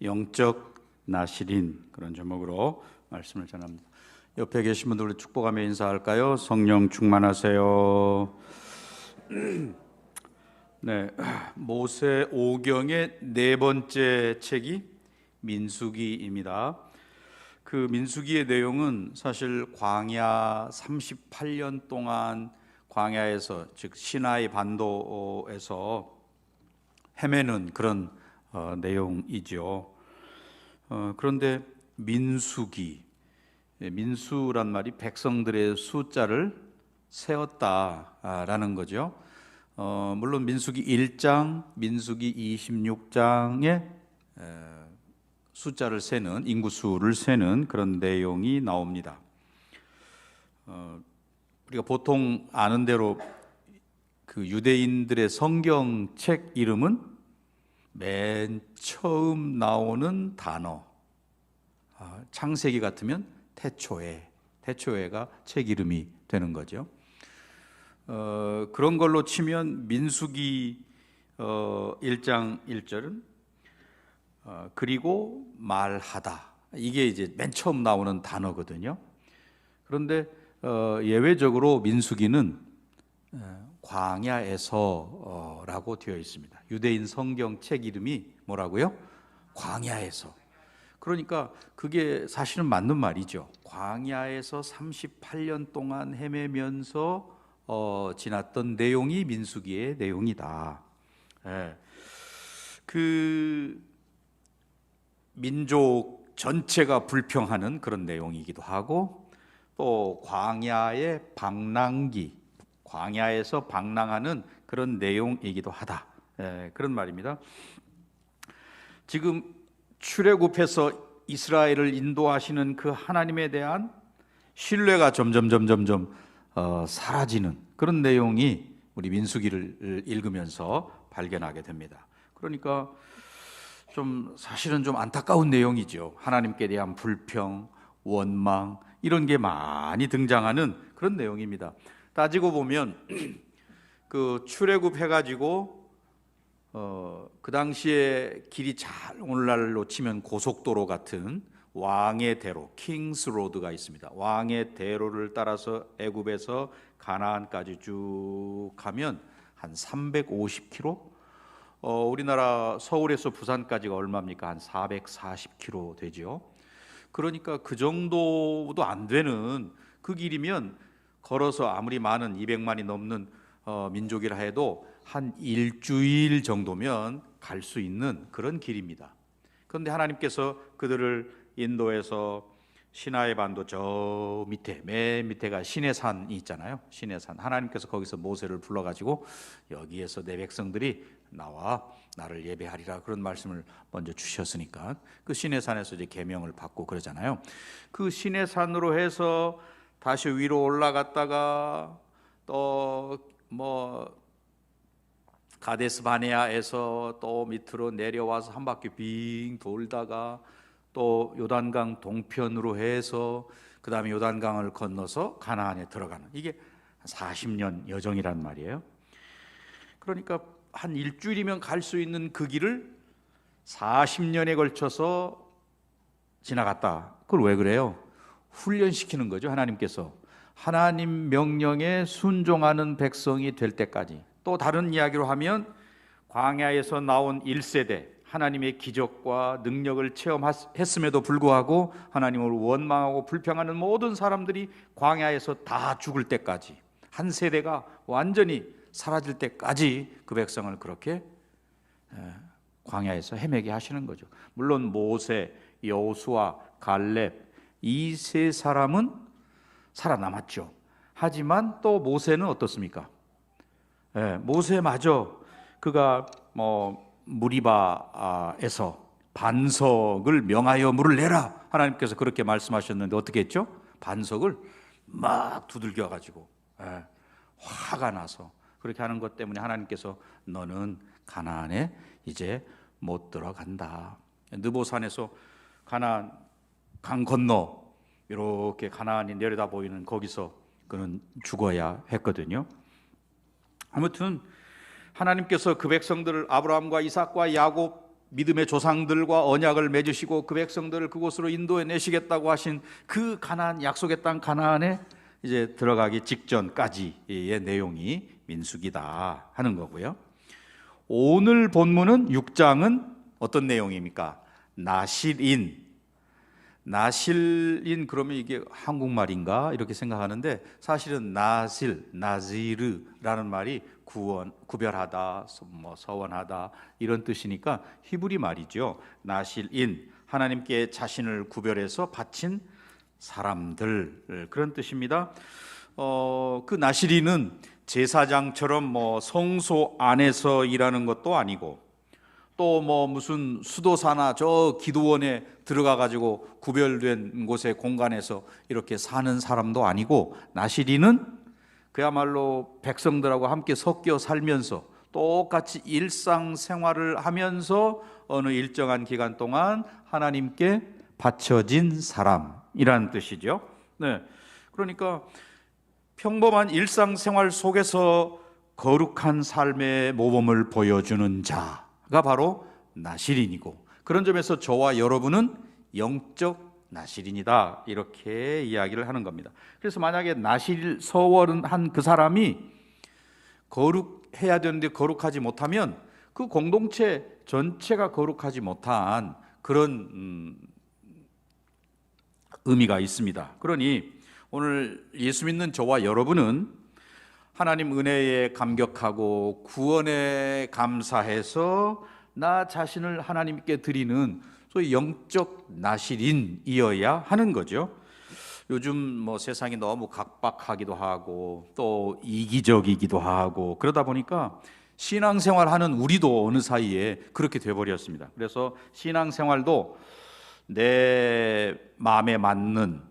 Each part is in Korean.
영적 나실인 그런 제목으로 말씀을 전합니다. 옆에 계신 분들 축복하며 인사할까요? 성령 충만하세요. 네, 모세 오경의 네 번째 책이 민수기입니다. 그 민수기의 내용은 사실 광야 38년 동안 광야에서, 즉 시나이 반도에서 헤매는 그런 내용이죠. 그런데 민수기, 민수란 말이 백성들의 숫자를 세었다라는 거죠. 물론 민수기 1장, 민수기 26장에 숫자를 세는, 인구수를 세는 그런 내용이 나옵니다. 우리가 보통 아는 대로 그 유대인들의 성경책 이름은 맨 처음 나오는 단어, 창세기 같으면 태초에가 책 이름이 되는 거죠. 그런 걸로 치면 민수기 1장 1절은 그리고 말하다, 이게 이제 맨 처음 나오는 단어거든요. 그런데 예외적으로 민수기는 광야에서라고 되어 있습니다. 유대인 성경책 이름이 뭐라고요? 광야에서. 그러니까 그게 사실은 맞는 말이죠. 광야에서 38년 동안 헤매면서 지났던 내용이 민수기의 내용이다. 그 민족 전체가 불평하는 그런 내용이기도 하고, 또 광야의 방랑기, 광야에서 방랑하는 그런 내용이기도 하다. 그런 말입니다. 지금 출애굽해서 이스라엘을 인도하시는 그 하나님에 대한 신뢰가 점점 사라지는 그런 내용이 우리 민수기를 읽으면서 발견하게 됩니다. 그러니까 사실은 좀 안타까운 내용이죠. 하나님께 대한 불평, 원망, 이런 게 많이 등장하는 그런 내용입니다. 따지고 보면 그 출애굽해가지고 그 당시에 길이 잘, 오늘날로 치면 고속도로 같은 왕의 대로, 킹스 로드가 있습니다. 왕의 대로를 따라서 애굽에서 가나안까지 쭉 가면 한 350km, 우리나라 서울에서 부산까지가 얼마입니까? 한 440km 되죠. 그러니까 그 정도도 안 되는 그 길이면 걸어서 아무리 많은 200만이 넘는 민족이라 해도 한 일주일 정도면 갈 수 있는 그런 길입니다. 그런데 하나님께서 그들을 인도해서 시나이 반도 저 밑에, 맨 밑에가 시내산이 있잖아요. 시내산. 하나님께서 거기서 모세를 불러가지고 여기에서 내 백성들이 나와 나를 예배하리라, 그런 말씀을 먼저 주셨으니까 그 시내산에서 이제 계명을 받고 그러잖아요. 그 시내산으로 해서 다시 위로 올라갔다가 또 가데스 바네아에서 또 밑으로 내려와서 한 바퀴 빙 돌다가 또 요단강 동편으로 해서 그 다음에 요단강을 건너서 가나안에 들어가는, 이게 40년 여정이란 말이에요. 그러니까 한 일주일이면 갈 수 있는 그 길을 40년에 걸쳐서 지나갔다. 그걸 왜 그래요? 훈련시키는 거죠. 하나님께서 하나님 명령에 순종하는 백성이 될 때까지. 또 다른 이야기로 하면 광야에서 나온 1세대, 하나님의 기적과 능력을 체험했음에도 불구하고 하나님을 원망하고 불평하는 모든 사람들이 광야에서 다 죽을 때까지, 한 세대가 완전히 사라질 때까지 그 백성을 그렇게 광야에서 헤매게 하시는 거죠. 물론 모세, 여호수아, 갈렙, 이 세 사람은 살아남았죠. 하지만 또 모세는 어떻습니까? 모세마저 그가 무리바에서 반석을 명하여 물을 내라, 하나님께서 그렇게 말씀하셨는데 어떻게 했죠? 반석을 막 두들겨 가지고 화가 나서 그렇게 하는 것 때문에 하나님께서 너는 가나안에 이제 못 들어간다. 느보산에서 가나안 강 건너 이렇게 가나안이 내려다 보이는 거기서 그는 죽어야 했거든요. 아무튼 하나님께서 그 백성들을, 아브라함과 이삭과 야곱 믿음의 조상들과 언약을 맺으시고 그 백성들을 그곳으로 인도해 내시겠다고 하신 그 가나안, 약속의 땅 가나안에 이제 들어가기 직전까지의 내용이 민수기다 하는 거고요. 오늘 본문은 6장은 어떤 내용입니까? 나실인. 나실인 그러면 이게 한국말인가 이렇게 생각하는데 사실은 나지르라는 말이 구별하다, 뭐 서원하다 이런 뜻이니까 히브리 말이죠. 나실인, 하나님께 자신을 구별해서 바친 사람들, 그런 뜻입니다. 그 나실인은 제사장처럼 뭐 성소 안에서 일하는 것도 아니고 또 뭐 무슨 수도사나 저 기도원에 들어가 가지고 구별된 곳의 공간에서 이렇게 사는 사람도 아니고, 나시린은 그야말로 백성들하고 함께 섞여 살면서 똑같이 일상생활을 하면서 어느 일정한 기간 동안 하나님께 바쳐진 사람이라는 뜻이죠. 네, 그러니까 평범한 일상생활 속에서 거룩한 삶의 모범을 보여주는 자가 바로 나실인이고, 그런 점에서 저와 여러분은 영적 나실인이다 이렇게 이야기를 하는 겁니다. 그래서 만약에 나실 서원은 한 그 사람이 거룩해야 되는데 거룩하지 못하면 그 공동체 전체가 거룩하지 못한 그런 의미가 있습니다. 그러니 오늘 예수 믿는 저와 여러분은 하나님 은혜에 감격하고 구원에 감사해서 나 자신을 하나님께 드리는 소위 영적 나실인이어야 하는 거죠. 요즘 뭐 세상이 너무 각박하기도 하고 또 이기적이기도 하고 그러다 보니까 신앙생활하는 우리도 어느 사이에 그렇게 돼버렸습니다. 그래서 신앙생활도 내 마음에 맞는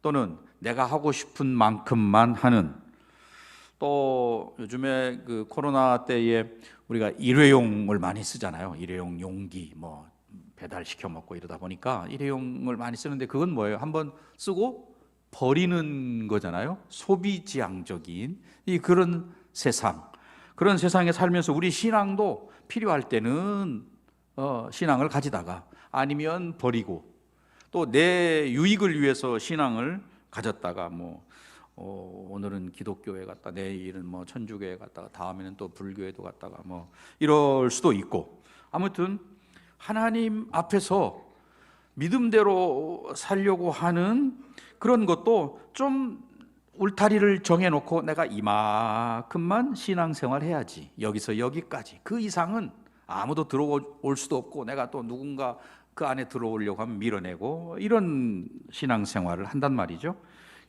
또는 내가 하고 싶은 만큼만 하는, 또 요즘에 그 코로나 때에 우리가 일회용을 많이 쓰잖아요. 일회용 용기 뭐 배달시켜 먹고 이러다 보니까 일회용을 많이 쓰는데 그건 뭐예요? 한번 쓰고 버리는 거잖아요. 소비지향적인 그런 세상, 그런 세상에 살면서 우리 신앙도 필요할 때는 신앙을 가지다가 아니면 버리고, 또 내 유익을 위해서 신앙을 가졌다가 뭐 오늘은 기독교회 갔다 내일은 뭐 천주교회 갔다가 다음에는 또 불교회도 갔다가 뭐 이럴 수도 있고, 아무튼 하나님 앞에서 믿음대로 살려고 하는 그런 것도 좀 울타리를 정해놓고 내가 이만큼만 신앙생활 해야지, 여기서 여기까지, 그 이상은 아무도 들어올 수도 없고 내가 또 누군가 그 안에 들어오려고 하면 밀어내고, 이런 신앙생활을 한단 말이죠.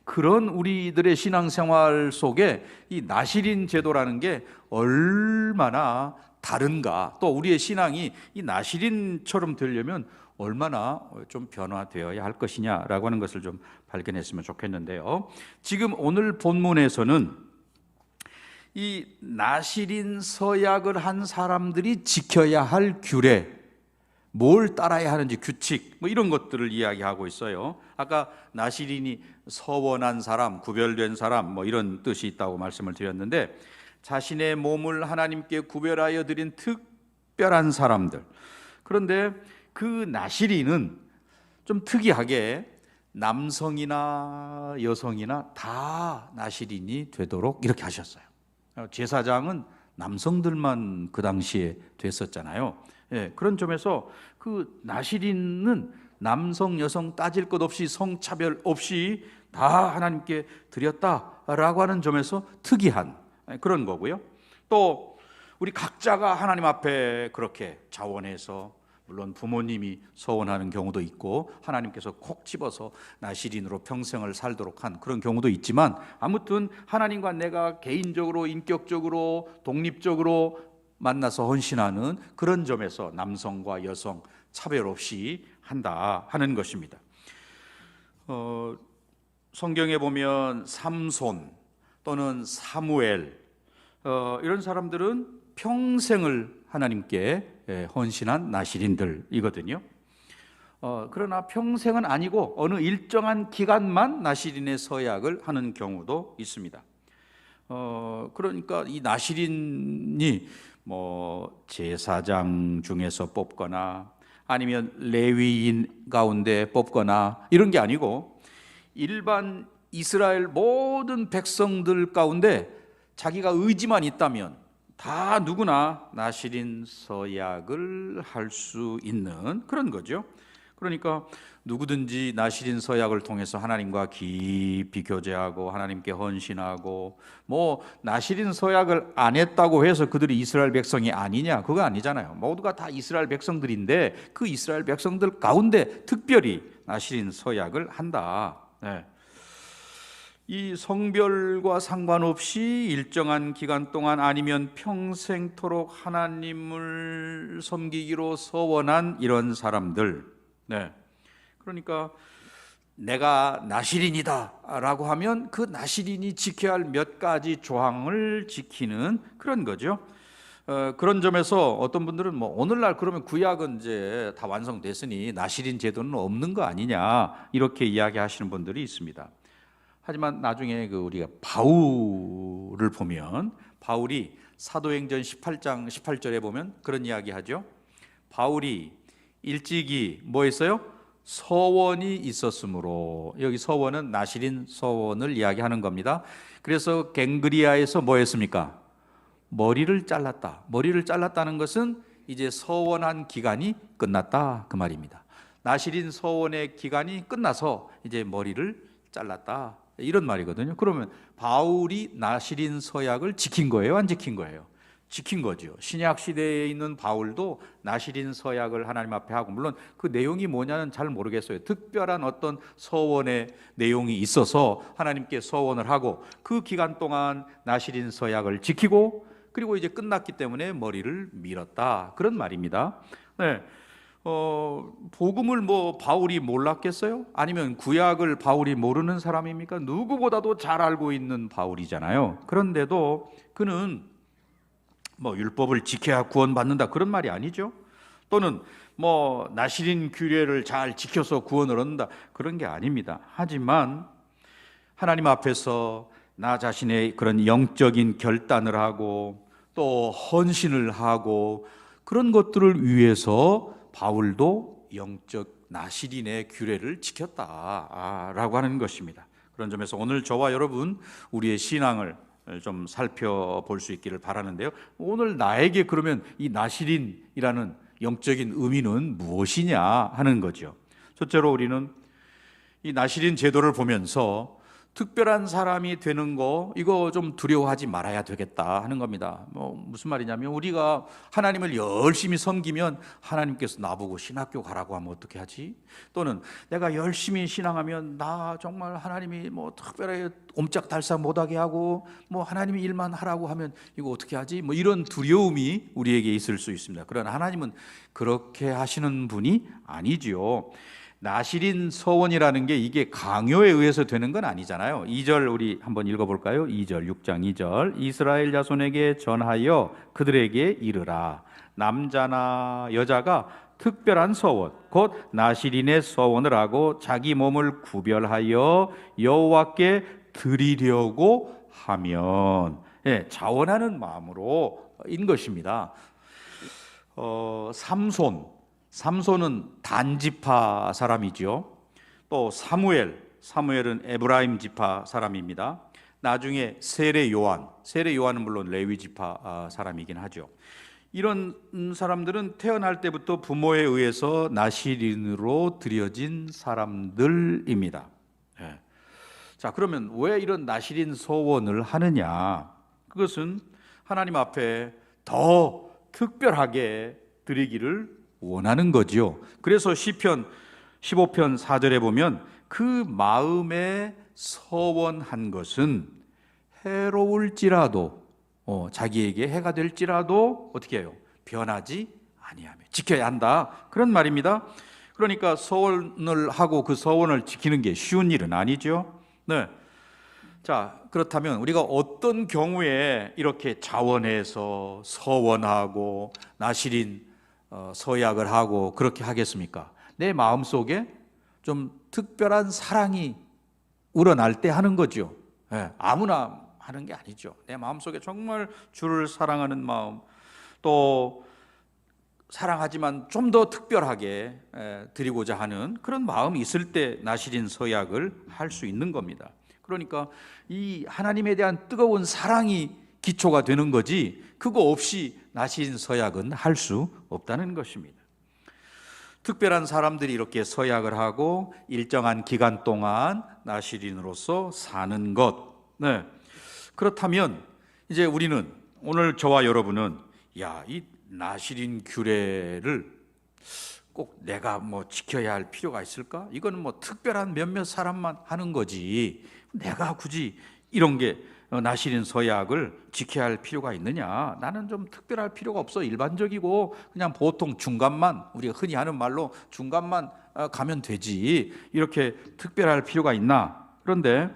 그런 우리들의 신앙생활 속에 이 나실인 제도라는 게 얼마나 다른가, 또 우리의 신앙이 이 나실인처럼 되려면 얼마나 좀 변화되어야 할 것이냐라고 하는 것을 좀 발견했으면 좋겠는데요. 지금 오늘 본문에서는 이 나실인 서약을 한 사람들이 지켜야 할 규례, 뭘 따라야 하는지 규칙, 뭐 이런 것들을 이야기하고 있어요. 아까 나실인이 서원한 사람, 구별된 사람 뭐 이런 뜻이 있다고 말씀을 드렸는데, 자신의 몸을 하나님께 구별하여 드린 특별한 사람들. 그런데 그 나실인은 좀 특이하게 남성이나 여성이나 다 나실인이 되도록 이렇게 하셨어요. 제사장은 남성들만 그 당시에 됐었잖아요. 예, 그런 점에서 그 나실인은 남성 여성 따질 것 없이 성차별 없이 다 하나님께 드렸다라고 하는 점에서 특이한 그런 거고요. 또 우리 각자가 하나님 앞에 그렇게 자원해서, 물론 부모님이 서원하는 경우도 있고 하나님께서 콕 집어서 나실인으로 평생을 살도록 한 그런 경우도 있지만, 아무튼 하나님과 내가 개인적으로 인격적으로 독립적으로 만나서 헌신하는 그런 점에서 남성과 여성 차별 없이 한다 하는 것입니다. 성경에 보면 삼손 또는 사무엘 이런 사람들은 평생을 하나님께 헌신한 나실인들이거든요. 그러나 평생은 아니고 어느 일정한 기간만 나실인의 서약을 하는 경우도 있습니다. 그러니까 이 나실인이 뭐 제사장 중에서 뽑거나 아니면 레위인 가운데 뽑거나 이런 게 아니고 일반 이스라엘 모든 백성들 가운데 자기가 의지만 있다면 다 누구나 나시린 서약을 할 수 있는 그런 거죠. 그러니까 누구든지 나시린 서약을 통해서 하나님과 깊이 교제하고 하나님께 헌신하고, 뭐 나시린 서약을 안 했다고 해서 그들이 이스라엘 백성이 아니냐, 그거 아니잖아요. 모두가 다 이스라엘 백성들인데 그 이스라엘 백성들 가운데 특별히 나시린 서약을 한다. 네. 이 성별과 상관없이 일정한 기간 동안 아니면 평생토록 하나님을 섬기기로 서원한 이런 사람들. 네. 그러니까 내가 나시린이다 라고 하면 그 나시린이 지켜야 할 몇 가지 조항을 지키는 그런 거죠. 그런 점에서 어떤 분들은 뭐 오늘날 그러면 구약은 이제 다 완성됐으니 나시린 제도는 없는 거 아니냐 이렇게 이야기하시는 분들이 있습니다. 하지만 나중에 우리가 바울을 보면, 바울이 사도행전 18장 18절에 보면 그런 이야기 하죠. 바울이 일찍이 뭐 했어요? 서원이 있었으므로. 여기 서원은 나시린 서원을 이야기하는 겁니다. 그래서 갱그리아에서 뭐 했습니까? 머리를 잘랐다. 머리를 잘랐다는 것은 이제 서원한 기간이 끝났다 그 말입니다. 나시린 서원의 기간이 끝나서 이제 머리를 잘랐다 이런 말이거든요. 그러면 바울이 나시린 서약을 지킨 거예요, 안 지킨 거예요? 지킨 거죠. 신약 시대에 있는 바울도 나시린 서약을 하나님 앞에 하고, 물론 그 내용이 뭐냐는 잘 모르겠어요. 특별한 어떤 서원의 내용이 있어서 하나님께 서원을 하고 그 기간 동안 나시린 서약을 지키고, 그리고 이제 끝났기 때문에 머리를 밀었다 그런 말입니다. 네. 복음을 뭐 바울이 몰랐겠어요? 아니면 구약을 바울이 모르는 사람입니까? 누구보다도 잘 알고 있는 바울이잖아요. 그런데도 그는 뭐 율법을 지켜야 구원받는다 그런 말이 아니죠. 또는 뭐 나시린 규례를 잘 지켜서 구원을 얻는다 그런 게 아닙니다. 하지만 하나님 앞에서 나 자신의 그런 영적인 결단을 하고 또 헌신을 하고 그런 것들을 위해서 바울도 영적 나시린의 규례를 지켰다라고 하는 것입니다. 그런 점에서 오늘 저와 여러분 우리의 신앙을 좀 살펴볼 수 있기를 바라는데요. 오늘 나에게 그러면 이 나시린이라는 영적인 의미는 무엇이냐 하는 거죠. 첫째로 우리는 이 나시린 제도를 보면서 특별한 사람이 되는 거 이거 좀 두려워하지 말아야 되겠다 하는 겁니다. 뭐 무슨 말이냐면 우리가 하나님을 열심히 섬기면 하나님께서 나보고 신학교 가라고 하면 어떻게 하지? 또는 내가 열심히 신앙하면 나 정말 하나님이 뭐 특별하게 옴짝달싹 못하게 하고 뭐 하나님이 일만 하라고 하면 이거 어떻게 하지? 뭐 이런 두려움이 우리에게 있을 수 있습니다. 그러나 하나님은 그렇게 하시는 분이 아니지요. 나시린 서원이라는 게 이게 강요에 의해서 되는 건 아니잖아요. 2절 우리 한번 읽어볼까요? 2절 6장 2절 이스라엘 자손에게 전하여 그들에게 이르라. 남자나 여자가 특별한 서원 곧 나시린의 서원을 하고 자기 몸을 구별하여 여호와께 드리려고 하면, 자원하는 마음으로인 것입니다. 삼손은 단지파 사람이죠. 또 사무엘은 에브라임 지파 사람입니다. 나중에 세례 요한은 물론 레위 지파 사람이긴 하죠. 이런 사람들은 태어날 때부터 부모에 의해서 나시린으로 드려진 사람들입니다. 자, 그러면 왜 이런 나시린 서원을 하느냐? 그것은 하나님 앞에 더 특별하게 드리기를 원하는 거지요. 그래서 시편 15편 4절에 보면 그 마음에 서원한 것은 해로울지라도 자기에게 해가 될지라도 어떻게 해요? 변하지 아니하며 지켜야 한다 그런 말입니다. 그러니까 서원을 하고 그 서원을 지키는 게 쉬운 일은 아니죠. 네. 자, 그렇다면 우리가 어떤 경우에 이렇게 자원해서 서원하고 나시린 서약을 하고 그렇게 하겠습니까? 내 마음속에 좀 특별한 사랑이 우러날 때 하는 거죠. 아무나 하는 게 아니죠. 내 마음속에 정말 주를 사랑하는 마음, 또 사랑하지만 좀 더 특별하게 드리고자 하는 그런 마음이 있을 때 나시린 서약을 할 수 있는 겁니다. 그러니까 이 하나님에 대한 뜨거운 사랑이 기초가 되는 거지, 그거 없이 나시린 서약은 할 수 없다는 것입니다. 특별한 사람들이 이렇게 서약을 하고 일정한 기간 동안 나시린으로서 사는 것. 네. 그렇다면 이제 우리는, 오늘 저와 여러분은 이 나시린 규례를 꼭 내가 뭐 지켜야 할 필요가 있을까? 이거는 뭐 특별한 몇몇 사람만 하는 거지, 내가 굳이 이런 게 나시린 서약을 지켜야 할 필요가 있느냐? 나는 좀 특별할 필요가 없어. 일반적이고 그냥 보통 중간만, 우리가 흔히 하는 말로 중간만 가면 되지, 이렇게 특별할 필요가 있나? 그런데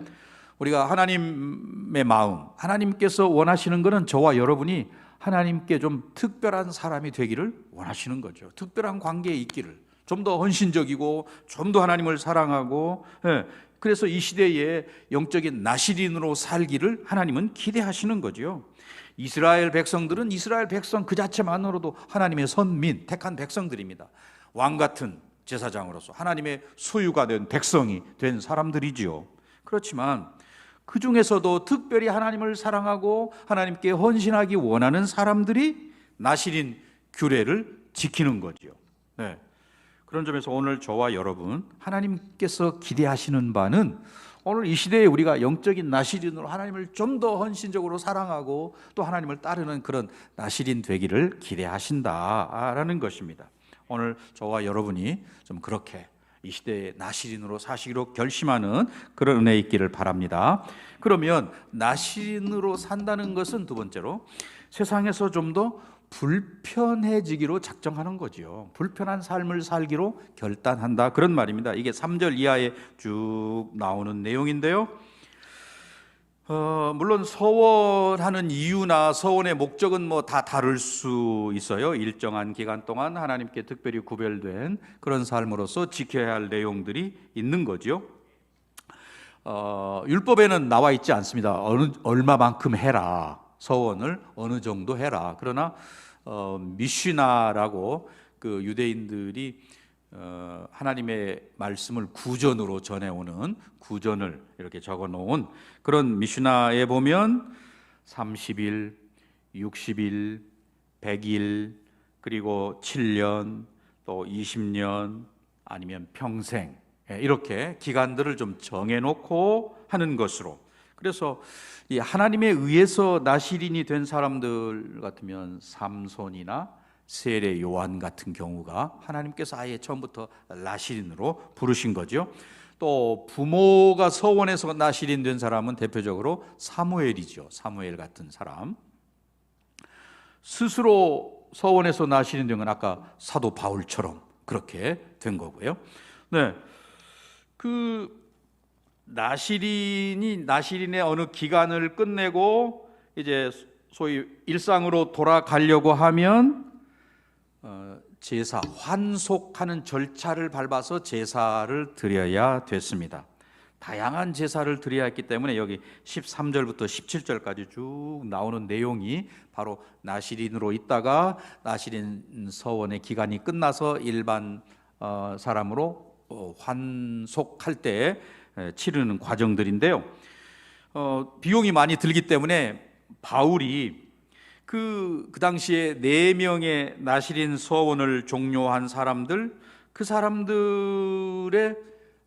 우리가 하나님의 마음, 하나님께서 원하시는 것은 저와 여러분이 하나님께 좀 특별한 사람이 되기를 원하시는 거죠. 특별한 관계에 있기를, 좀 더 헌신적이고 좀 더 하나님을 사랑하고, 그래서 이 시대에 영적인 나시린으로 살기를 하나님은 기대하시는 거죠. 이스라엘 백성들은 이스라엘 백성 그 자체만으로도 하나님의 선민, 택한 백성들입니다. 왕 같은 제사장으로서 하나님의 소유가 된 백성이 된 사람들이지요. 그렇지만 그 중에서도 특별히 하나님을 사랑하고 하나님께 헌신하기 원하는 사람들이 나시린 규례를 지키는 거죠. 네. 그런 점에서 오늘 저와 여러분, 하나님께서 기대하시는 바는 오늘 이 시대에 우리가 영적인 나시린으로 하나님을 좀 더 헌신적으로 사랑하고 또 하나님을 따르는 그런 나시린 되기를 기대하신다라는 것입니다. 오늘 저와 여러분이 좀 그렇게 이 시대에 나시린으로 사시기로 결심하는 그런 은혜 있기를 바랍니다. 그러면 나시린으로 산다는 것은 두 번째로 세상에서 좀 더 불편해지기로 작정하는 거죠. 불편한 삶을 살기로 결단한다, 그런 말입니다. 이게 3절 이하에 쭉 나오는 내용인데요. 물론 서원하는 이유나 서원의 목적은 뭐 다 다를 수 있어요. 일정한 기간 동안 하나님께 특별히 구별된 그런 삶으로서 지켜야 할 내용들이 있는 거죠. 율법에는 나와 있지 않습니다. 얼마만큼 해라, 서원을 어느 정도 해라. 그러나 미시나라고 그 유대인들이 하나님의 말씀을 구전으로 전해오는, 구전을 이렇게 적어놓은 그런 미슈나에 보면 30일, 60일, 100일, 그리고 7년, 또 20년, 아니면 평생, 이렇게 기간들을 좀 정해놓고 하는 것으로. 그래서 이 하나님에 의해서 나시린이 된 사람들 같으면 삼손이나 세례 요한 같은 경우가 하나님께서 아예 처음부터 나시린으로 부르신 거죠. 또 부모가 서원해서 나시린 된 사람은 대표적으로 사무엘이죠. 사무엘 같은 사람. 스스로 서원해서 나시린 된 건 아까 사도 바울처럼 그렇게 된 거고요. 네, 그 나시린의 어느 기간을 끝내고 이제 소위 일상으로 돌아가려고 하면 제사, 환속하는 절차를 밟아서 제사를 드려야 됐습니다. 다양한 제사를 드려야 했기 때문에 여기 13절부터 17절까지 쭉 나오는 내용이 바로 나시린으로 있다가 나시린 서원의 기간이 끝나서 일반 사람으로 환속할 때 치르는 과정들인데요. 비용이 많이 들기 때문에 바울이 그 당시에 4명의 나시린 서원을 종료한 사람들, 그 사람들의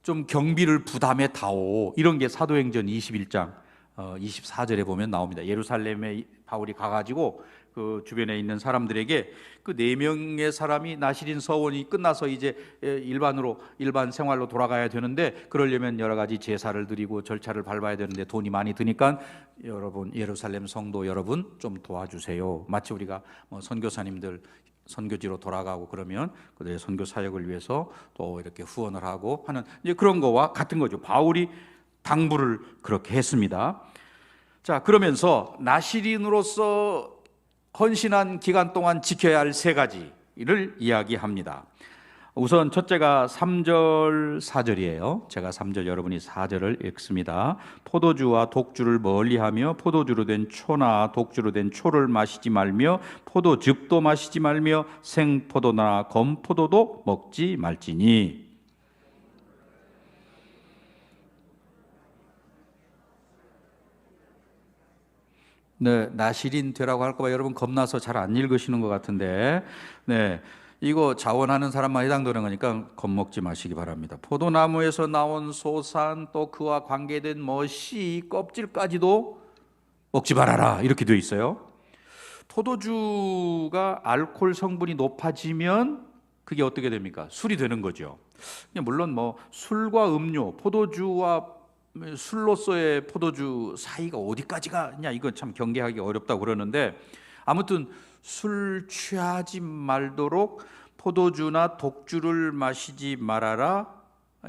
좀 경비를 부담해 다오, 이런 게 사도행전 21장 24절에 보면 나옵니다. 예루살렘에 바울이 가가지고 그 주변에 있는 사람들에게 그 4명의 사람이 나시린 서원이 끝나서 이제 일반 생활로 돌아가야 되는데, 그러려면 여러 가지 제사를 드리고 절차를 밟아야 되는데 돈이 많이 드니까 여러분, 예루살렘 성도 여러분 좀 도와주세요. 마치 우리가 선교사님들 선교지로 돌아가고 그러면 그들의 선교 사역을 위해서 또 이렇게 후원을 하고 하는 이제 그런 거와 같은 거죠. 바울이 당부를 그렇게 했습니다. 자, 그러면서 나시린으로서 헌신한 기간 동안 지켜야 할 3가지를 이야기합니다. 우선 첫째가 3절 4절이에요. 제가 3절, 여러분이 4절을 읽습니다. 포도주와 독주를 멀리하며 포도주로 된 초나 독주로 된 초를 마시지 말며 포도즙도 마시지 말며 생포도나 검포도도 먹지 말지니. 네, 나실인 되라고 할까봐 여러분 겁나서 잘 안 읽으시는 것 같은데, 네, 이거 자원하는 사람만 해당되는 거니까 겁먹지 마시기 바랍니다. 포도나무에서 나온 소산, 또 그와 관계된 씨, 껍질까지도 먹지 말아라, 이렇게 되어 있어요. 포도주가 알코올 성분이 높아지면 그게 어떻게 됩니까? 술이 되는 거죠. 물론 술과 음료, 포도주와 술로서의 포도주 사이가 어디까지가 냐, 이거 참 경계하기 어렵다고 그러는데, 아무튼 술 취하지 말도록 포도주나 독주를 마시지 말아라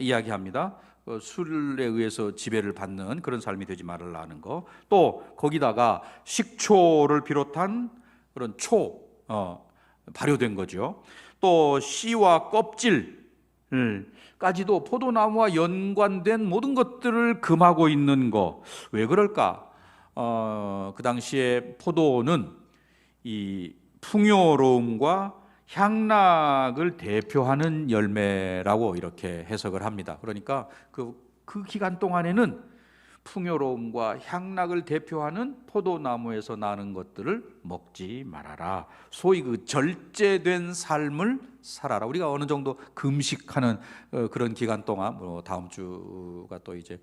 이야기합니다. 술에 의해서 지배를 받는 그런 삶이 되지 말라는 거. 또 거기다가 식초를 비롯한 그런 발효된 거죠. 또 씨와 껍질 까지도 포도나무와 연관된 모든 것들을 금하고 있는 거. 왜 그럴까? 그 당시에 포도는 이 풍요로움과 향락을 대표하는 열매라고 이렇게 해석을 합니다. 그러니까 그 기간 동안에는 풍요로움과 향락을 대표하는 포도나무에서 나는 것들을 먹지 말아라. 소위 그 절제된 삶을 살아라. 우리가 어느 정도 금식하는 그런 기간 동안, 다음 주가 또 이제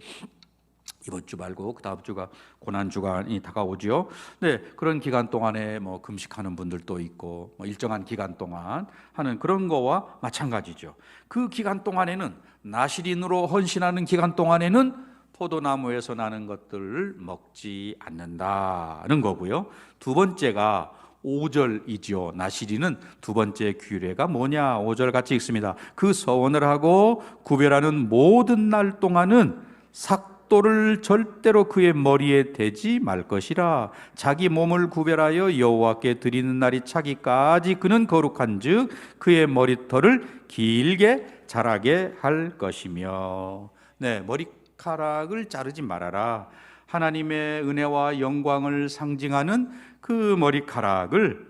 이번 주 말고 그 다음 주가 고난 주간이 다가오지요. 네, 그런 기간 동안에 금식하는 분들도 있고 일정한 기간 동안 하는 그런 거와 마찬가지죠. 그 기간 동안에는, 나실인으로 헌신하는 기간 동안에는 포도나무에서 나는 것들을 먹지 않는다는 거고요. 두 번째가 5절이지요. 나실인은 두 번째 규례가 뭐냐? 5절 같이 읽습니다. 그 서원을 하고 구별하는 모든 날 동안은 삭도를 절대로 그의 머리에 대지 말 것이라. 자기 몸을 구별하여 여호와께 드리는 날이 차기까지 그는 거룩한즉 그의 머리털을 길게 자라게 할 것이며. 네, 머리카락을 자르지 말아라. 하나님의 은혜와 영광을 상징하는 그 머리카락을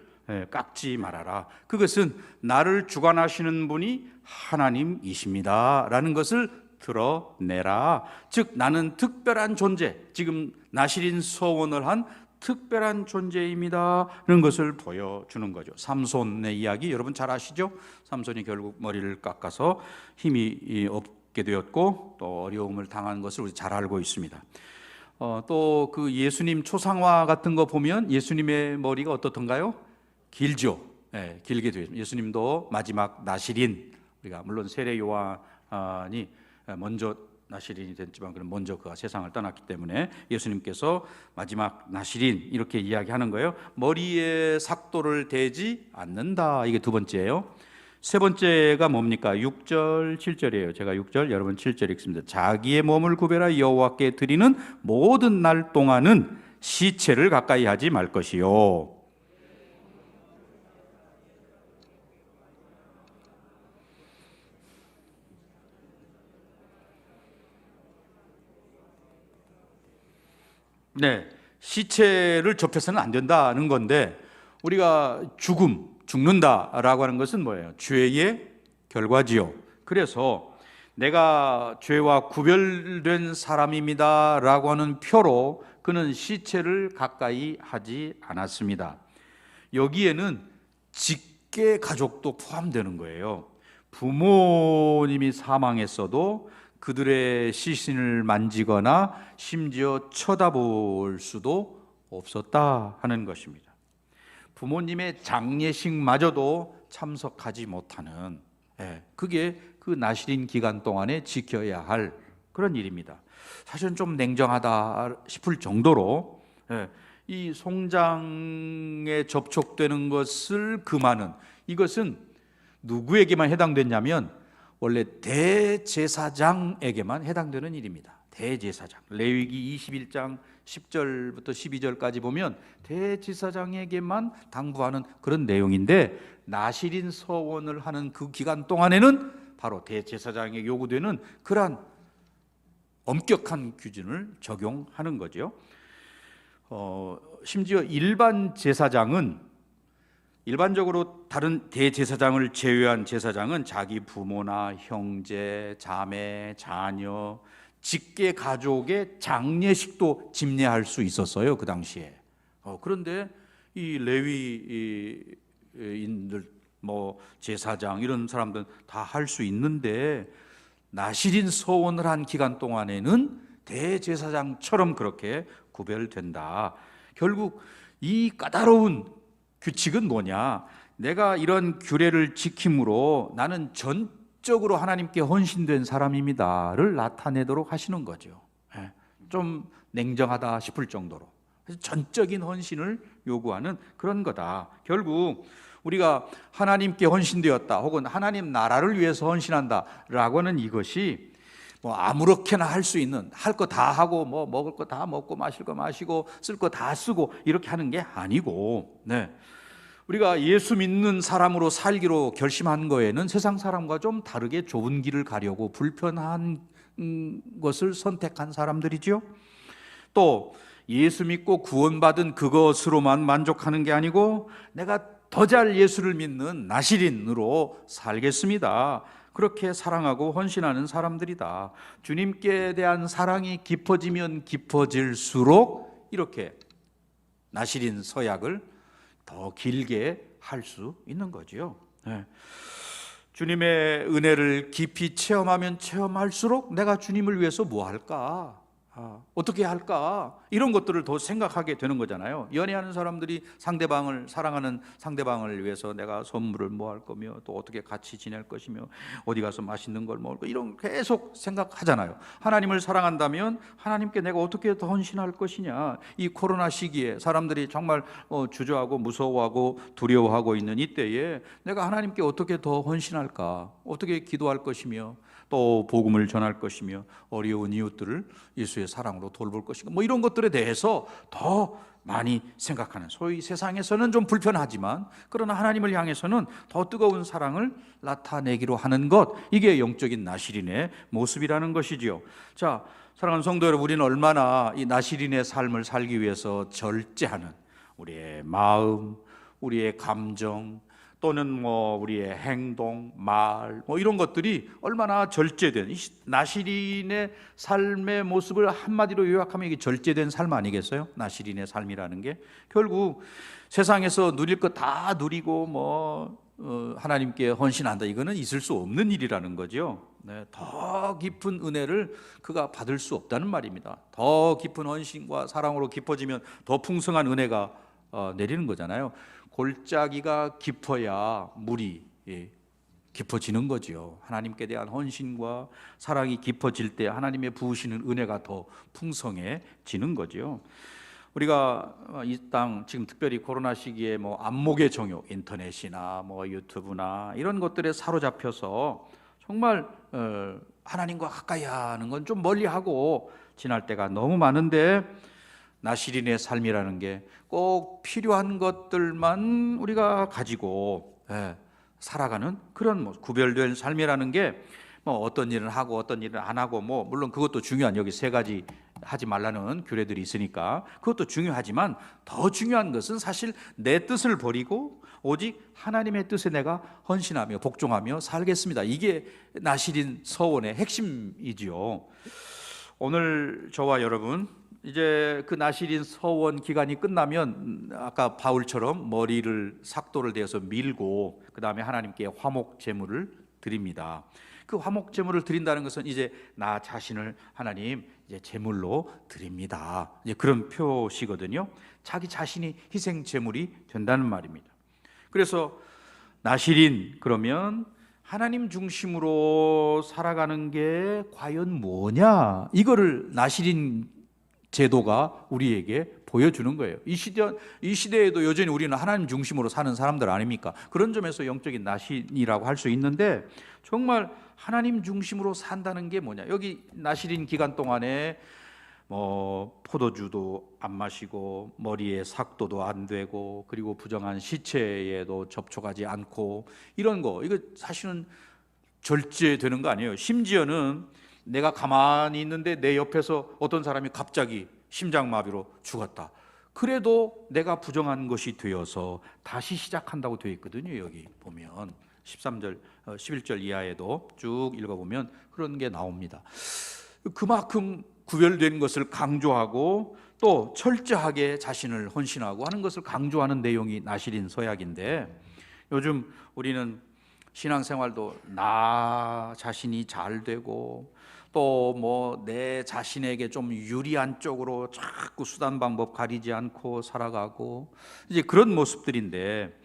깎지 말아라. 그것은 나를 주관하시는 분이 하나님이십니다 라는 것을 드러내라. 즉 나는 특별한 존재, 지금 나실인 서원을 한 특별한 존재입니다 라는 것을 보여주는 거죠. 삼손의 이야기 여러분 잘 아시죠? 삼손이 결국 머리를 깎아서 힘이 없게 되었고 또 어려움을 당한 것을 우리 잘 알고 있습니다. 또 그 예수님 초상화 같은 거 보면 예수님의 머리가 어떻던가요? 길죠. 네, 길게 되어 있습니다. 예수님도 마지막 나실인, 우리가 물론 세례 요한이 먼저 나실인이 됐지만 그럼 먼저 그가 세상을 떠났기 때문에 예수님께서 마지막 나실인 이렇게 이야기하는 거예요. 머리에 삭도를 대지 않는다. 이게 두 번째예요. 세 번째가 뭡니까? 6절 7절이에요. 제가 6절, 여러분 7절 읽습니다. 자기의 몸을 구별하여 여호와께 드리는 모든 날 동안은 시체를 가까이 하지 말 것이요. 네, 시체를 접해서는 안 된다는 건데, 우리가 죽는다라고 하는 것은 뭐예요? 죄의 결과지요. 그래서 내가 죄와 구별된 사람입니다라고 하는 표로 그는 시체를 가까이 하지 않았습니다. 여기에는 직계 가족도 포함되는 거예요. 부모님이 사망했어도 그들의 시신을 만지거나 심지어 쳐다볼 수도 없었다 하는 것입니다. 부모님의 장례식마저도 참석하지 못하는, 그게 그 나실인 기간 동안에 지켜야 할 그런 일입니다. 사실은 좀 냉정하다 싶을 정도로 이 송장에 접촉되는 것을 금하는, 이것은 누구에게만 해당됐냐면 원래 대제사장에게만 해당되는 일입니다. 대제사장, 레위기 21장 10절부터 12절까지 보면 대제사장에게만 당부하는 그런 내용인데, 나실인 서원을 하는 그 기간 동안에는 바로 대제사장에게 요구되는 그러한 엄격한 규준을 적용하는 거죠. 심지어 일반 제사장은, 일반적으로 다른 대제사장을 제외한 제사장은 자기 부모나 형제, 자매, 자녀, 직계 가족의 장례식도 집례할 수 있었어요, 그 당시에. 그런데 이 레위인들, 뭐 제사장 이런 사람들은 다 할 수 있는데, 나실인 서원을 한 기간 동안에는 대제사장처럼 그렇게 구별된다. 결국 이 까다로운 규칙은 뭐냐? 내가 이런 규례를 지킴으로 나는 전적으로 하나님께 헌신된 사람입니다를 나타내도록 하시는 거죠. 좀 냉정하다 싶을 정도로 전적인 헌신을 요구하는 그런 거다. 결국 우리가 하나님께 헌신되었다, 혹은 하나님 나라를 위해서 헌신한다라고 하는 이것이 뭐 아무렇게나 할 수 있는, 할 거 다 하고 뭐 먹을 거 다 먹고 마실 거 마시고 쓸 거 다 쓰고 이렇게 하는 게 아니고, 우리가 예수 믿는 사람으로 살기로 결심한 거에는 세상 사람과 좀 다르게 좁은 길을 가려고 불편한 것을 선택한 사람들이죠. 또 예수 믿고 구원받은 그것으로만 만족하는 게 아니고, 내가 더 잘 예수를 믿는 나실인으로 살겠습니다, 그렇게 사랑하고 헌신하는 사람들이다. 주님께 대한 사랑이 깊어지면 깊어질수록 이렇게 나실인 서약을 더 길게 할 수 있는 거죠. 주님의 은혜를 깊이 체험하면 체험할수록 내가 주님을 위해서 뭐 할까? 어떻게 할까? 이런 것들을 더 생각하게 되는 거잖아요. 연애하는 사람들이 상대방을, 사랑하는 상대방을 위해서 내가 선물을 뭐 할 거며, 또 어떻게 같이 지낼 것이며, 어디 가서 맛있는 걸 먹을 거, 이런 계속 생각하잖아요. 하나님을 사랑한다면 하나님께 내가 어떻게 더 헌신할 것이냐. 이 코로나 시기에 사람들이 정말 주저하고 무서워하고 두려워하고 있는 이때에 내가 하나님께 어떻게 더 헌신할까? 어떻게 기도할 것이며, 또 복음을 전할 것이며, 어려운 이웃들을 예수의 사랑으로 돌볼 것인가, 뭐 이런 것들에 대해서 더 많이 생각하는, 소위 세상에서는 좀 불편하지만 그러나 하나님을 향해서는 더 뜨거운 사랑을 나타내기로 하는 것, 이게 영적인 나실인의 모습이라는 것이지요. 자, 사랑하는 성도 여러분, 우리는 얼마나 이 나실인의 삶을 살기 위해서 절제하는 우리의 마음, 우리의 감정, 또는 뭐 우리의 행동, 말, 뭐 이런 것들이 얼마나 절제된, 이 나실인의 삶의 모습을 한마디로 요약하면 이게 절제된 삶 아니겠어요? 나실인의 삶이라는 게 결국 세상에서 누릴 것 다 누리고 뭐 하나님께 헌신한다, 이거는 있을 수 없는 일이라는 거죠. 더 깊은 은혜를 그가 받을 수 없다는 말입니다. 더 깊은 헌신과 사랑으로 깊어지면 더 풍성한 은혜가 내리는 거잖아요. 골짜기가 깊어야 물이 깊어지는 거죠. 하나님께 대한 헌신과 사랑이 깊어질 때 하나님의 부으시는 은혜가 더 풍성해지는 거죠. 우리가 이 땅 지금 특별히 코로나 시기에 뭐 안목의 정욕, 인터넷이나 뭐 유튜브나 이런 것들에 사로잡혀서 정말 하나님과 가까이 하는 건 좀 멀리하고 지날 때가 너무 많은데, 나실인의 삶이라는 게 꼭 필요한 것들만 우리가 가지고 살아가는 그런 구별된 삶이라는 게, 뭐 어떤 일은 하고 어떤 일은 안 하고, 뭐 물론 그것도 중요한, 여기 세 가지 하지 말라는 규례들이 있으니까 그것도 중요하지만, 더 중요한 것은 사실 내 뜻을 버리고 오직 하나님의 뜻에 내가 헌신하며 복종하며 살겠습니다, 이게 나실인 서원의 핵심이지요. 오늘 저와 여러분, 이제 그 나실인 서원 기간이 끝나면 아까 바울처럼 머리를 삭도를 대어서 밀고 그 다음에 하나님께 화목 제물을 드립니다. 그 화목 제물을 드린다는 것은 이제 나 자신을 하나님 이제 제물로 드립니다, 이제 그런 표시거든요. 자기 자신이 희생 제물이 된다는 말입니다. 그래서 나실인, 그러면 하나님 중심으로 살아가는 게 과연 뭐냐, 이거를 나실인 제도가 우리에게 보여주는 거예요. 이 시대에도 여전히 우리는 하나님 중심으로 사는 사람들 아닙니까? 그런 점에서 영적인 나실이라고 할 수 있는데, 정말 하나님 중심으로 산다는 게 뭐냐, 여기 나실인 기간 동안에 뭐 포도주도 안 마시고 머리에 삭도도 안 되고 그리고 부정한 시체에도 접촉하지 않고 이런 거, 이거 사실은 절제되는 거 아니에요. 심지어는 내가 가만히 있는데 내 옆에서 어떤 사람이 갑자기 심장마비로 죽었다. 그래도 내가 부정한 것이 되어서 다시 시작한다고 되어 있거든요. 여기 보면 13절, 11절 이하에도 쭉 읽어보면 그런 게 나옵니다. 그만큼 구별된 것을 강조하고 또 철저하게 자신을 헌신하고 하는 것을 강조하는 내용이 나실인 서약인데, 요즘 우리는 신앙생활도 나 자신이 잘 되고 또 뭐 내 자신에게 좀 유리한 쪽으로 자꾸 수단 방법 가리지 않고 살아가고 이제 그런 모습들인데,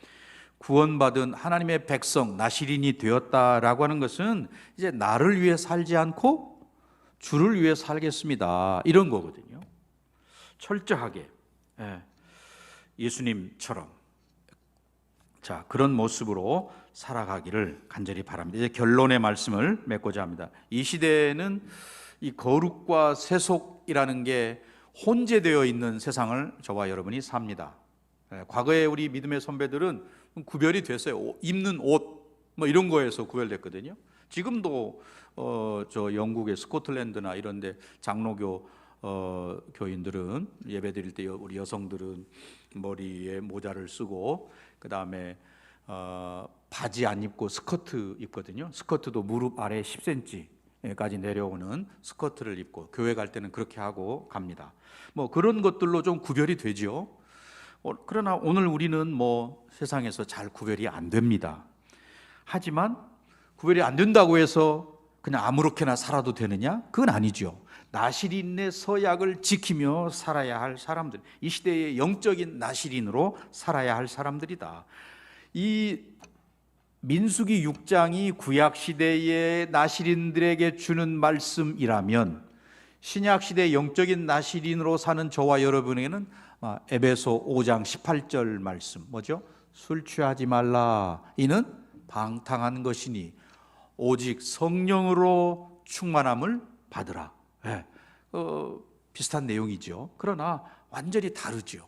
구원받은 하나님의 백성 나실인이 되었다라고 하는 것은 이제 나를 위해 살지 않고 주를 위해 살겠습니다, 이런 거거든요. 철저하게 예수님처럼 그런 모습으로 살아가기를 간절히 바랍니다. 이제 결론의 말씀을 맺고자 합니다. 이 시대에는 이 거룩과 세속이라는 게 혼재되어 있는 세상을 저와 여러분이 삽니다. 과거에 우리 믿음의 선배들은 구별이 됐어요. 입는 옷 뭐 이런 거에서 구별됐거든요. 지금도 저 영국의 스코틀랜드나 이런 데 장로교 교인들은 예배드릴 때 우리 여성들은 머리에 모자를 쓰고 그다음에 바지 안 입고 스커트 입거든요. 스커트도 무릎 아래 10cm까지 내려오는 스커트를 입고 교회 갈 때는 그렇게 하고 갑니다. 뭐 그런 것들로 좀 구별이 되죠. 그러나 오늘 우리는 뭐 세상에서 잘 구별이 안 됩니다. 하지만 구별이 안 된다고 해서 그냥 아무렇게나 살아도 되느냐? 그건 아니죠. 나실인의 서약을 지키며 살아야 할 사람들, 이 시대의 영적인 나실인으로 살아야 할 사람들이다. 이 민수기 6장이 구약시대의 나실인들에게 주는 말씀이라면 신약시대의 영적인 나실인으로 사는 저와 여러분에게는 에베소 5장 18절 말씀, 뭐죠? 술 취하지 말라, 이는 방탕한 것이니 오직 성령으로 충만함을 받으라. 비슷한 내용이죠. 그러나 완전히 다르죠.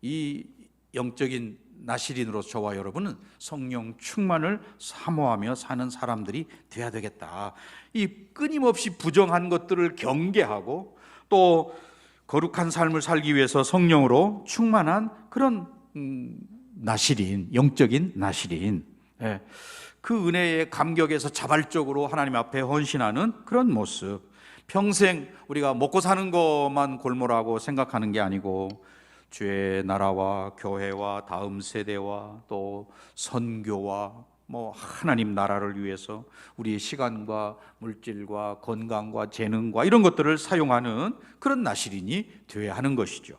이 영적인 나실인으로 저와 여러분은 성령 충만을 사모하며 사는 사람들이 돼야 되겠다. 이 끊임없이 부정한 것들을 경계하고 또 거룩한 삶을 살기 위해서 성령으로 충만한 그런 나실인, 영적인 나실인, 그 은혜의 감격에서 자발적으로 하나님 앞에 헌신하는 그런 모습. 평생 우리가 먹고 사는 것만 골몰하고 생각하는 게 아니고 주의 나라와 교회와 다음 세대와 또 선교와 뭐 하나님 나라를 위해서 우리의 시간과 물질과 건강과 재능과 이런 것들을 사용하는 그런 나실인이 되어야 하는 것이죠.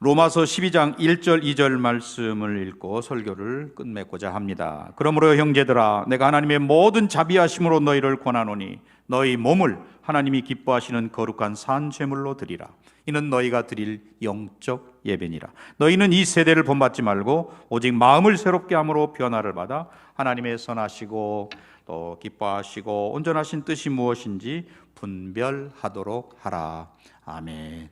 로마서 12장 1절 2절 말씀을 읽고 설교를 끝맺고자 합니다. 그러므로 형제들아, 내가 하나님의 모든 자비하심으로 너희를 권하노니 너희 몸을 하나님이 기뻐하시는 거룩한 산 제물로 드리라. 이는 너희가 드릴 영적 예배니라. 너희는 이 세대를 본받지 말고 오직 마음을 새롭게 함으로 변화를 받아 하나님의 선하시고 또 기뻐하시고 온전하신 뜻이 무엇인지 분별하도록 하라. 아멘.